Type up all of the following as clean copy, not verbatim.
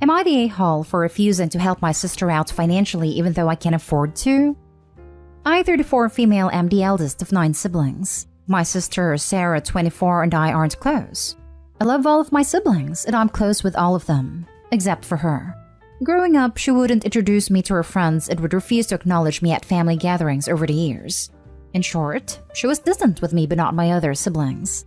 Am I the a-hole for refusing to help my sister out financially even though I can't afford to? I, 34, female, am the eldest of 9 siblings. My sister, Sarah, 24, and I aren't close. I love all of my siblings, and I'm close with all of them, except for her. Growing up, she wouldn't introduce me to her friends and would refuse to acknowledge me at family gatherings over the years. In short, she was distant with me but not my other siblings.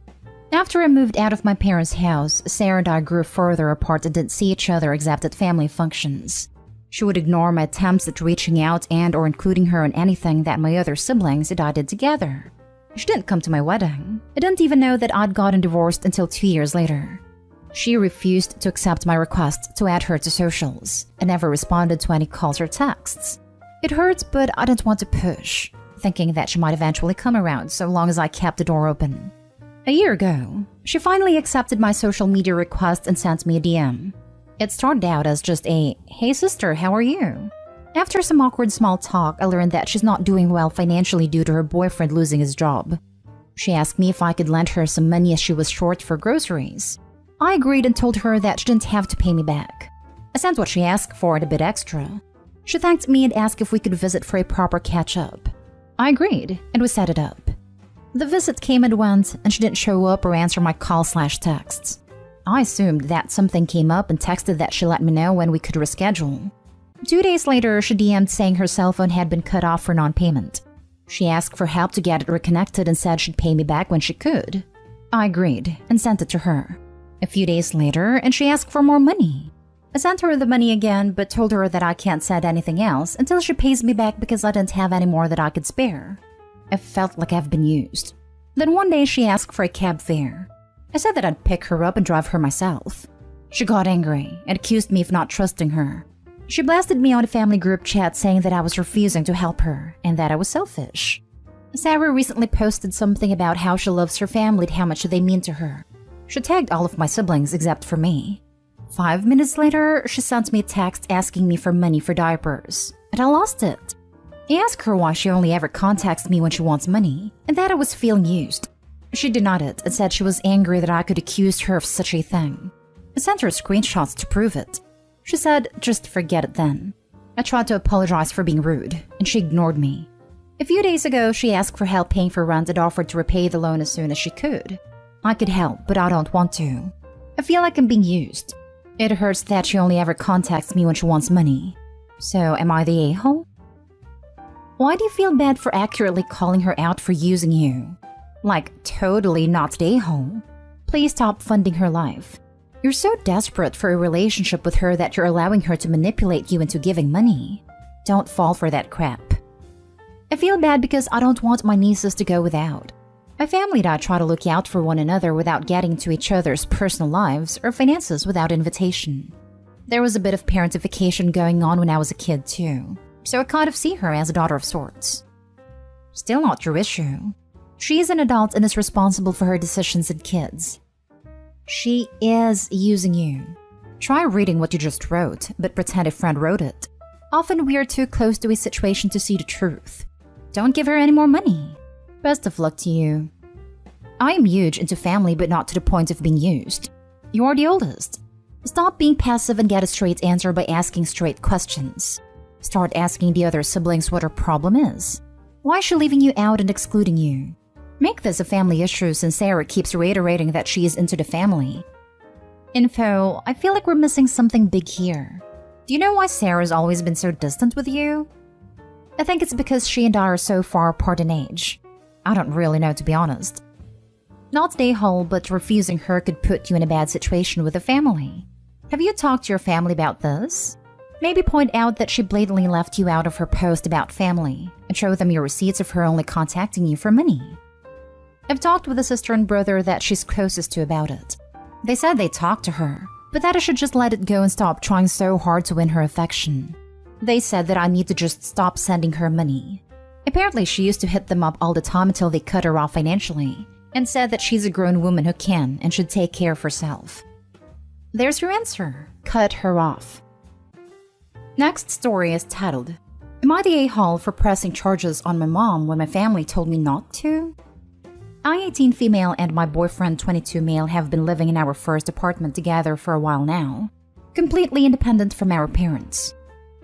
After I moved out of my parents' house, Sarah and I grew further apart and didn't see each other except at family functions. She would ignore my attempts at reaching out and or including her in anything that my other siblings and I did together. She didn't come to my wedding. I didn't even know that I'd gotten divorced until 2 years later. She refused to accept my request to add her to socials and never responded to any calls or texts. It hurt, but I didn't want to push, thinking that she might eventually come around so long as I kept the door open. A year ago, she finally accepted my social media request and sent me a DM. It started out as just a, "Hey sister, how are you?" After some awkward small talk, I learned that she's not doing well financially due to her boyfriend losing his job. She asked me if I could lend her some money as she was short for groceries. I agreed and told her that she didn't have to pay me back. I sent what she asked for and a bit extra. She thanked me and asked if we could visit for a proper catch-up. I agreed, and we set it up. The visit came and went, and she didn't show up or answer my call/texts. I assumed that something came up and texted that she let me know when we could reschedule. 2 days later, she DM'd saying her cell phone had been cut off for non-payment. She asked for help to get it reconnected and said she'd pay me back when she could. I agreed and sent it to her. A few days later, and she asked for more money. I sent her the money again, but told her that I can't send anything else until she pays me back because I didn't have any more that I could spare. I felt like I've been used. Then one day she asked for a cab fare. I said that I'd pick her up and drive her myself. She got angry and accused me of not trusting her. She blasted me on a family group chat saying that I was refusing to help her and that I was selfish. Sarah recently posted something about how she loves her family and how much they mean to her. She tagged all of my siblings except for me. 5 minutes later, she sent me a text asking me for money for diapers, and I lost it. I asked her why she only ever contacts me when she wants money, and that I was feeling used. She denied it and said she was angry that I could accuse her of such a thing. I sent her screenshots to prove it. She said, just forget it then. I tried to apologize for being rude, and she ignored me. A few days ago, she asked for help paying for rent and offered to repay the loan as soon as she could. I could help, but I don't want to. I feel like I'm being used. It hurts that she only ever contacts me when she wants money. So, am I the a-hole? Why do you feel bad for accurately calling her out for using you? Like, totally not the a-hole. Please stop funding her life. You're so desperate for a relationship with her that you're allowing her to manipulate you into giving money. Don't fall for that crap. I feel bad because I don't want my nieces to go without. My family and I try to look out for one another without getting into each other's personal lives or finances without invitation. There was a bit of parentification going on when I was a kid too, so I kind of see her as a daughter of sorts. Still not your issue. She is an adult and is responsible for her decisions and kids. She is using you. Try reading what you just wrote, but pretend a friend wrote it. Often we are too close to a situation to see the truth. Don't give her any more money. Best of luck to you. I am huge into family, but not to the point of being used. You are the oldest. Stop being passive and get a straight answer by asking straight questions. Start asking the other siblings what her problem is. Why is she leaving you out and excluding you? Make this a family issue since Sarah keeps reiterating that she is into the family. Info, I feel like we're missing something big here. Do you know why Sarah's always been so distant with you? I think it's because she and I are so far apart in age. I don't really know, to be honest. Not the a-hole, but refusing her could put you in a bad situation with the family. Have you talked to your family about this? Maybe point out that she blatantly left you out of her post about family and show them your receipts of her only contacting you for money. I've talked with a sister and brother that she's closest to about it. They said they talked to her, but that I should just let it go and stop trying so hard to win her affection. They said that I need to just stop sending her money. Apparently she used to hit them up all the time until they cut her off financially, and said that she's a grown woman who can and should take care of herself. There's your answer. Cut her off. Next story is titled, Am I the a-hole for pressing charges on my mom when my family told me not to? I, 18 female, and my boyfriend, 22 male, have been living in our first apartment together for a while now. completely independent from our parents.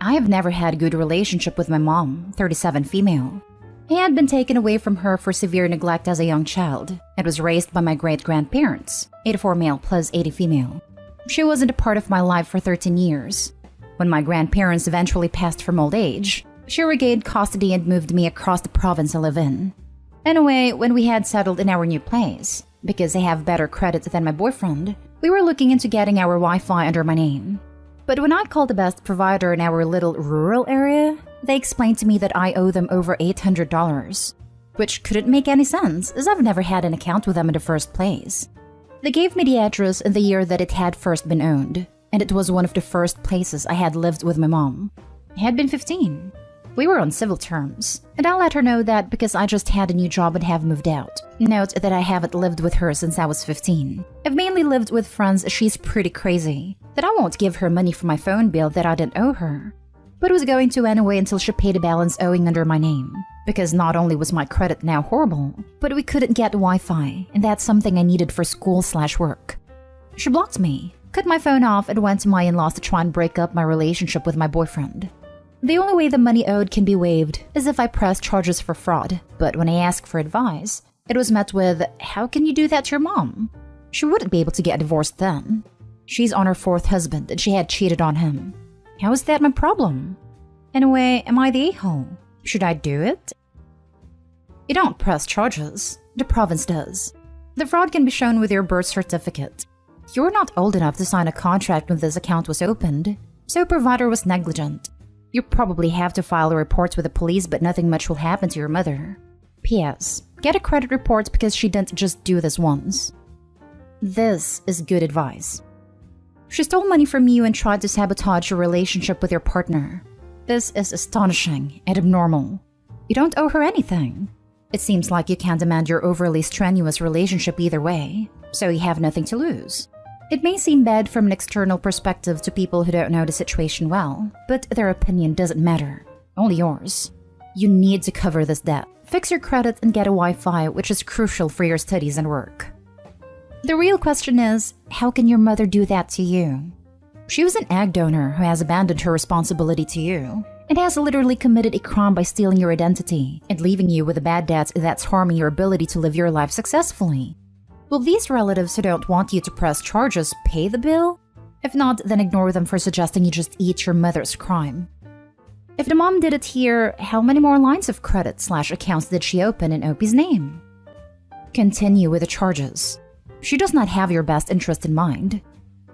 I have never had a good relationship with my mom, 37 female. I had been taken away from her for severe neglect as a young child and was raised by my great-grandparents, 84 male plus 80 female. She wasn't a part of my life for 13 years. When my grandparents eventually passed from old age, she regained custody and moved me across the province I live in. Anyway, when we had settled in our new place, because I have better credit than my boyfriend, we were looking into getting our Wi-Fi under my name. But when I called the best provider in our little rural area, they explained to me that I owe them over $800, which couldn't make any sense as I've never had an account with them in the first place. They gave me the address and the year that it had first been owned, and it was one of the first places I had lived with my mom. I had been 15. We were on civil terms, and I let her know that because I just had a new job and have moved out. Note that I haven't lived with her since I was 15. I've mainly lived with friends as she's pretty crazy, that I won't give her money for my phone bill that I didn't owe her. But was going to anyway until she paid a balance owing under my name. Because not only was my credit now horrible, but we couldn't get Wi-Fi, and that's something I needed for school/work. She blocked me, cut my phone off, and went to my in-laws to try and break up my relationship with my boyfriend. The only way the money owed can be waived is if I press charges for fraud, but when I asked for advice, it was met with, "How can you do that to your mom? She wouldn't be able to get divorced then. She's on her fourth husband and she had cheated on him. How is that my problem? Anyway, am I the a-hole? Should I do it?" You don't press charges. The province does. The fraud can be shown with your birth certificate. You're not old enough to sign a contract when this account was opened, so provider was negligent. You probably have to file a report with the police, but nothing much will happen to your mother. P.S. Get a credit report because she didn't just do this once. This is good advice. She stole money from you and tried to sabotage your relationship with your partner. This is astonishing and abnormal. You don't owe her anything. It seems like you can't demand your overly strenuous relationship either way, so you have nothing to lose. It may seem bad from an external perspective to people who don't know the situation well, but their opinion doesn't matter. Only yours. You need to cover this debt, fix your credit, and get a Wi-Fi, which is crucial for your studies and work. The real question is, how can your mother do that to you? She was an egg donor who has abandoned her responsibility to you, and has literally committed a crime by stealing your identity and leaving you with a bad debt that's harming your ability to live your life successfully. Will these relatives who don't want you to press charges pay the bill? If not, then ignore them for suggesting you just eat your mother's crime. If the mom did it here, how many more lines of credit/accounts did she open in Opie's name? Continue with the charges. She does not have your best interest in mind.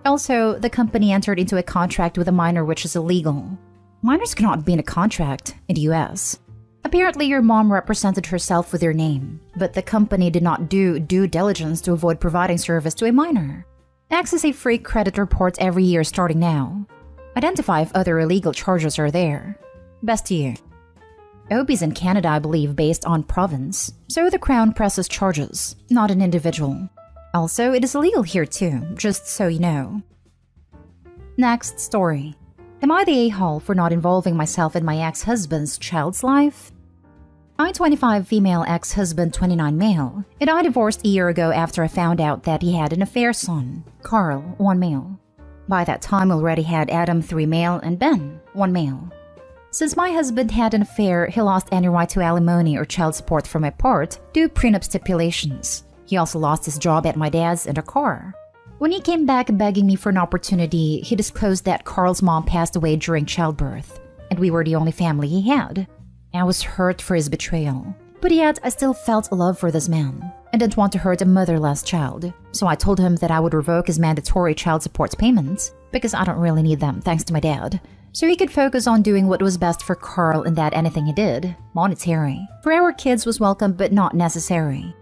Also, the company entered into a contract with a minor which is illegal. Minors cannot be in a contract in the US. Apparently, your mom represented herself with your name, but the company did not do due diligence to avoid providing service to a minor. Access a free credit report every year starting now. Identify if other illegal charges are there. Best to you. Opie's in Canada, I believe, based on province, so the Crown presses charges, not an individual. Also, it is illegal here too, just so you know. Next story. Am I the a-hole for not involving myself in my ex-husband's child's life? I, 25 female, ex-husband, 29 male, and I divorced a year ago after I found out that he had an affair son, Carl, 1 male. By that time, I already had Adam, 3 male, and Ben, 1 male. Since my husband had an affair, he lost any right to alimony or child support from my part due to prenup stipulations. He also lost his job at my dad's and a car. When he came back begging me for an opportunity, he disclosed that Carl's mom passed away during childbirth, and we were the only family he had. I was hurt for his betrayal, but yet I still felt love for this man, and didn't want to hurt a motherless child, so I told him that I would revoke his mandatory child support payments, because I don't really need them thanks to my dad, so he could focus on doing what was best for Carl and that anything he did, monetary, for our kids was welcome but not necessary.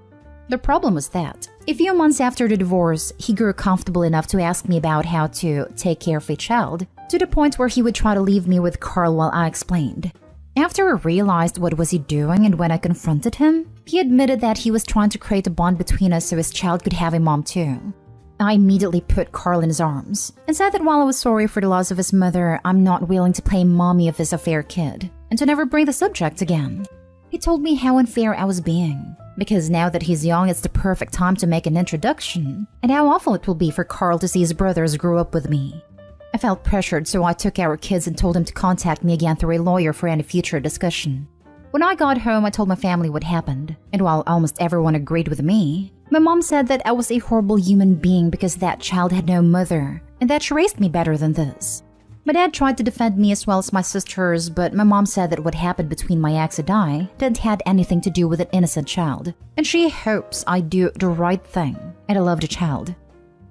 The problem was that, a few months after the divorce, he grew comfortable enough to ask me about how to take care of a child, to the point where he would try to leave me with Carl while I explained. After I realized what was he doing and when I confronted him, he admitted that he was trying to create a bond between us so his child could have a mom too. I immediately put Carl in his arms and said that while I was sorry for the loss of his mother, I'm not willing to play mommy of his affair kid, and to never bring the subject again. He told me how unfair I was being, because now that he's young, it's the perfect time to make an introduction, and how awful it will be for Carl to see his brothers grow up with me. I felt pressured, so I took our kids and told them to contact me again through a lawyer for any future discussion. When I got home, I told my family what happened, and while almost everyone agreed with me, my mom said that I was a horrible human being because that child had no mother, and that she raised me better than this. My dad tried to defend me as well as my sisters, but my mom said that what happened between my ex and I didn't have anything to do with an innocent child, and she hopes I do the right thing, and I love the child.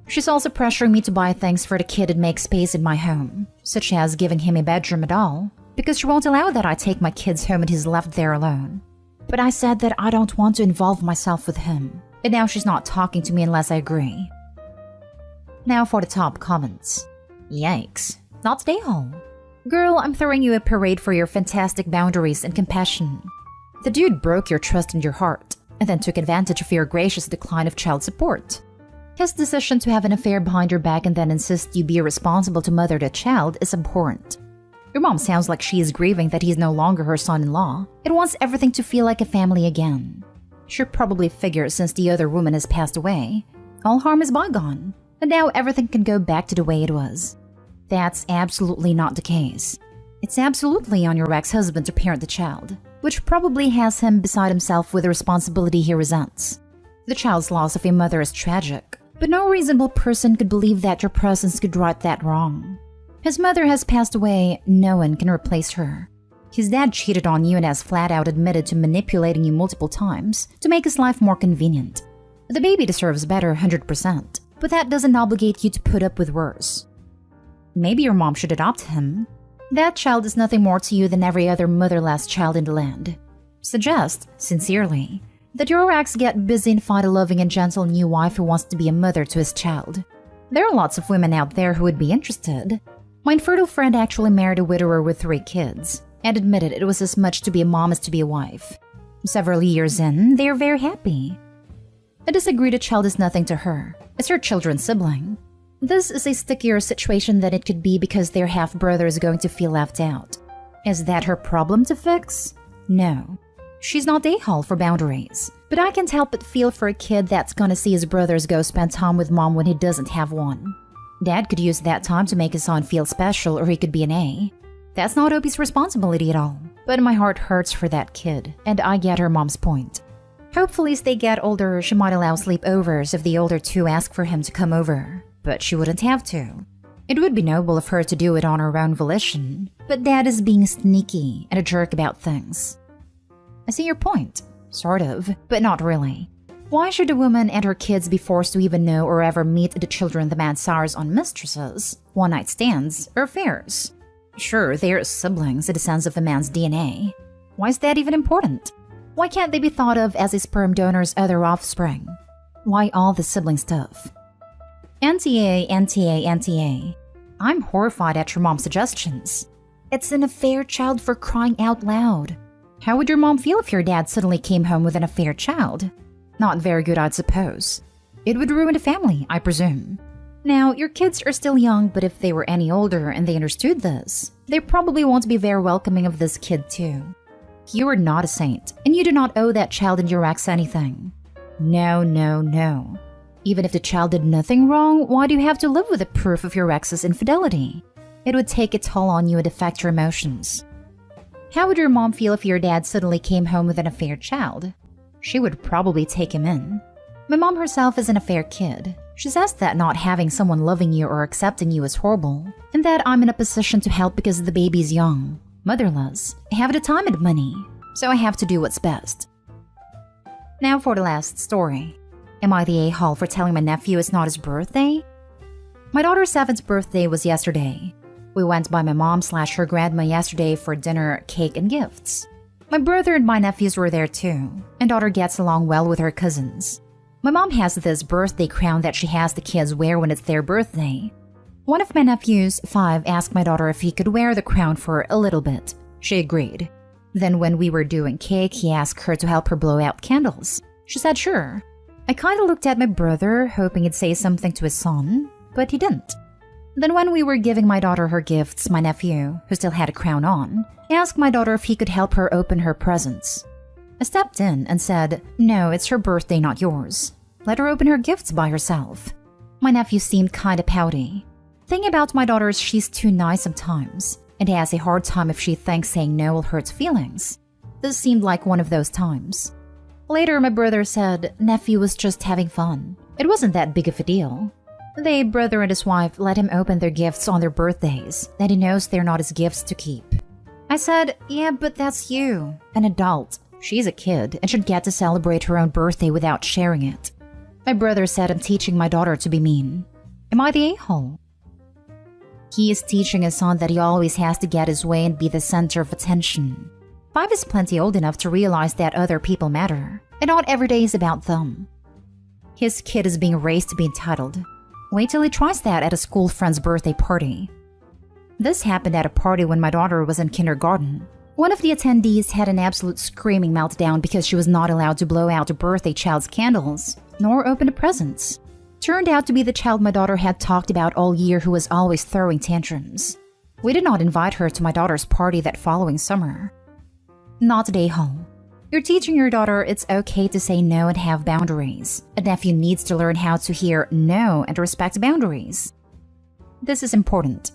She's also pressuring me to buy things for the kid and make space in my home, such as giving him a bedroom and all, because she won't allow that I take my kids home and he's left there alone. But I said that I don't want to involve myself with him, and now she's not talking to me unless I agree. Now for the top comments. Yikes. Not today, home. Girl, I'm throwing you a parade for your fantastic boundaries and compassion. The dude broke your trust and your heart, and then took advantage of your gracious decline of child support. His decision to have an affair behind your back and then insist you be responsible to mother the child is abhorrent. Your mom sounds like she is grieving that he's no longer her son-in-law and wants everything to feel like a family again. She probably figures since the other woman has passed away, all harm is bygone, and now everything can go back to the way it was. That's absolutely not the case. It's absolutely on your ex-husband to parent the child, which probably has him beside himself with the responsibility he resents. The child's loss of a mother is tragic, but no reasonable person could believe that your presence could right that wrong. His mother has passed away, no one can replace her. His dad cheated on you and has flat out admitted to manipulating you multiple times to make his life more convenient. The baby deserves better 100%, but that doesn't obligate you to put up with worse. Maybe your mom should adopt him. That child is nothing more to you than every other motherless child in the land. Suggest, sincerely, that your ex get busy and find a loving and gentle new wife who wants to be a mother to his child. There are lots of women out there who would be interested. My infertile friend actually married a widower with 3 kids, and admitted it was as much to be a mom as to be a wife. Several years in, they are very happy. I disagree the child is nothing to her. It's her children's sibling. This is a stickier situation than it could be because their half-brother is going to feel left out. Is that her problem to fix? No. She's not a-hole for boundaries, but I can't help but feel for a kid that's gonna see his brothers go spend time with mom when he doesn't have one. Dad could use that time to make his son feel special, or he could be an A. That's not Opie's responsibility at all, but my heart hurts for that kid, and I get her mom's point. Hopefully as they get older, she might allow sleepovers if the older two ask for him to come over, but she wouldn't have to. It would be noble of her to do it on her own volition, but Dad is being sneaky and a jerk about things. I see your point, sort of, but not really. Why should a woman and her kids be forced to even know or ever meet the children the man sires on mistresses, one-night stands, or affairs? Sure, they're siblings in the sense of a man's DNA. Why is that even important? Why can't they be thought of as a sperm donor's other offspring? Why all the sibling stuff? NTA, NTA, NTA. I'm horrified at your mom's suggestions. It's an affair child for crying out loud. How would your mom feel if your dad suddenly came home with an affair child? Not very good, I'd suppose. It would ruin the family, I presume. Now, your kids are still young, but if they were any older and they understood this, they probably won't be very welcoming of this kid too. You are not a saint, and you do not owe that child and your ex anything. No, no, no. Even if the child did nothing wrong, why do you have to live with the proof of your ex's infidelity? It would take a toll on you and affect your emotions. How would your mom feel if your dad suddenly came home with an affair child? She would probably take him in. My mom herself is an affair kid. She says that not having someone loving you or accepting you is horrible, and that I'm in a position to help because the baby's young, motherless, I have the time and money, so I have to do what's best. Now for the last story. Am I the a-hole for telling my nephew it's not his birthday? My daughter's 7th birthday was yesterday. We went by my mom/her grandma yesterday for dinner, cake, and gifts. My brother and my nephews were there too, and daughter gets along well with her cousins. My mom has this birthday crown that she has the kids wear when it's their birthday. One of my nephews, 5, asked my daughter if he could wear the crown for a little bit. She agreed. Then when we were doing cake, he asked her to help her blow out candles. She said sure. I kinda looked at my brother, hoping he'd say something to his son, but he didn't. Then when we were giving my daughter her gifts, my nephew, who still had a crown on, asked my daughter if he could help her open her presents. I stepped in and said, "No, it's her birthday, not yours. Let her open her gifts by herself." My nephew seemed kinda pouty. Thing about my daughter is she's too nice sometimes, and has a hard time if she thinks saying no will hurt feelings. This seemed like one of those times. Later, my brother said nephew was just having fun. It wasn't that big of a deal. The brother and his wife let him open their gifts on their birthdays, and he knows they're not his gifts to keep. I said, yeah, but that's you, an adult. She's a kid and should get to celebrate her own birthday without sharing it. My brother said I'm teaching my daughter to be mean. Am I the a-hole? He is teaching his son that he always has to get his way and be the center of attention. 5 is plenty old enough to realize that other people matter, and not every day is about them. His kid is being raised to be entitled. Wait till he tries that at a school friend's birthday party. This happened at a party when my daughter was in kindergarten. One of the attendees had an absolute screaming meltdown because she was not allowed to blow out a birthday child's candles, nor open the presents. Turned out to be the child my daughter had talked about all year who was always throwing tantrums. We did not invite her to my daughter's party that following summer. Not a day home. You're teaching your daughter it's okay to say no and have boundaries. A nephew needs to learn how to hear no and respect boundaries. This is important.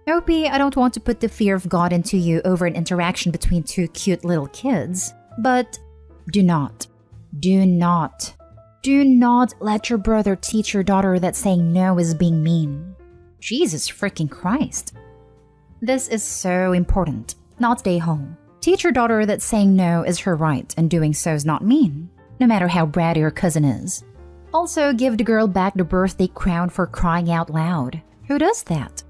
Opie, I don't want to put the fear of God into you over an interaction between 2 cute little kids, but do not let your brother teach your daughter that saying no is being mean. Jesus freaking Christ. This is so important. Not stay home. Teach your daughter that saying no is her right and doing so is not mean, no matter how bratty her cousin is. Also, give the girl back the birthday crown for crying out loud. Who does that?